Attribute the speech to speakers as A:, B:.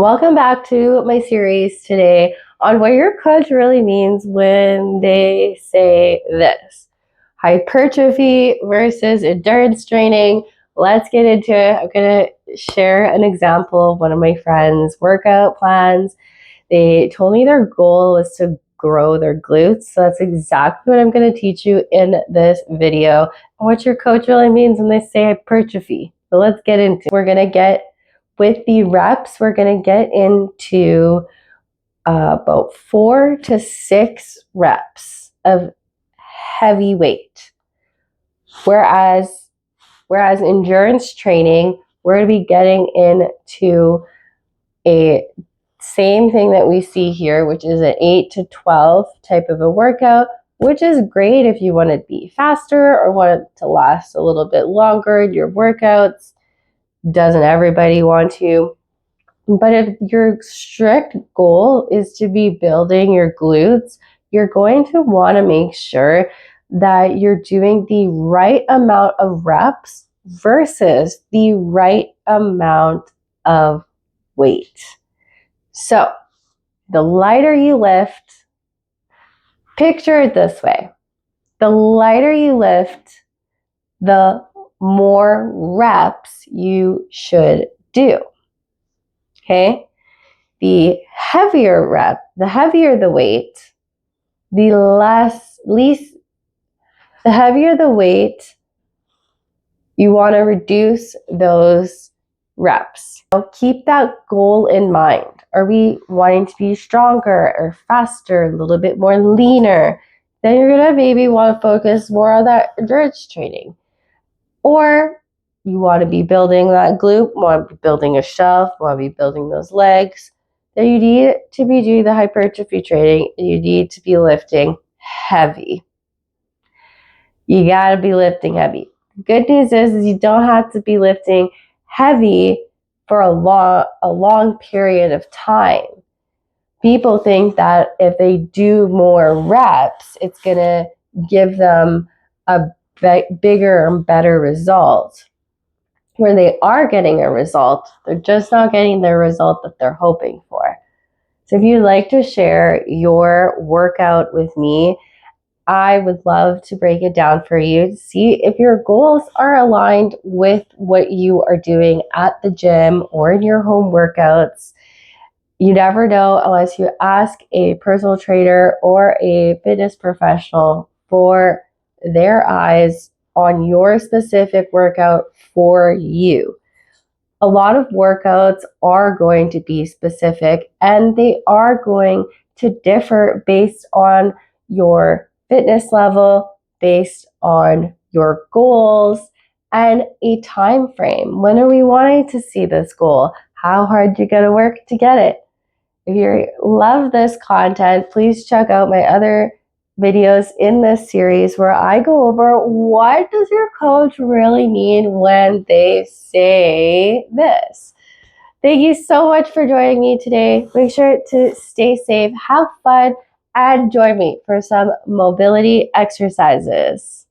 A: Welcome back to my series today on what your coach really means when they say this. Hypertrophy versus endurance training. Let's get into it. I'm going to share an example of one of my friends' workout plans. They told me their goal was to grow their glutes. So that's exactly what I'm going to teach you in this video. And what your coach really means when they say hypertrophy. So let's get into it. We're going to get with the reps, we're going to get into about 4 to 6 reps of heavy weight. Whereas endurance training, we're going to be getting into a same thing that we see here, which is an 8 to 12 type of a workout, which is great if you want to be faster or want it to last a little bit longer in your workouts. Doesn't everybody want to? But if your strict goal is to be building your glutes, you're going to want to make sure that you're doing the right amount of reps versus the right amount of weight. So, the lighter you lift, picture it this way. The lighter you lift, the more reps you should do. Okay? The heavier the weight, the heavier the weight, you want to reduce those reps. So keep that goal in mind. Are we wanting to be stronger or faster, a little bit more leaner? Then you're going to maybe want to focus more on that endurance training. Or you want to be building that glute, want to be building a shelf, want to be building those legs. Then you need to be doing the hypertrophy training and you need to be lifting heavy. You got to be lifting heavy. Good news is you don't have to be lifting heavy for a long period of time. People think that if they do more reps, it's going to give them a bigger and better result. Where they are getting a result, they're just not getting the result that they're hoping for. So if you'd like to share your workout with me, I would love to break it down for you to see if your goals are aligned with what you are doing at the gym or in your home workouts. You never know unless you ask a personal trainer or a fitness professional for their eyes on your specific workout for you. A lot of workouts are going to be specific and they are going to differ based on your fitness level, based on your goals, and a time frame. When are we wanting to see this goal? How hard you got to work to get it? If you love this content, please check out my other videos in this series where I go over what does your coach really mean when they say this. Thank you so much for joining me today. Make sure to stay safe, have fun, and join me for some mobility exercises.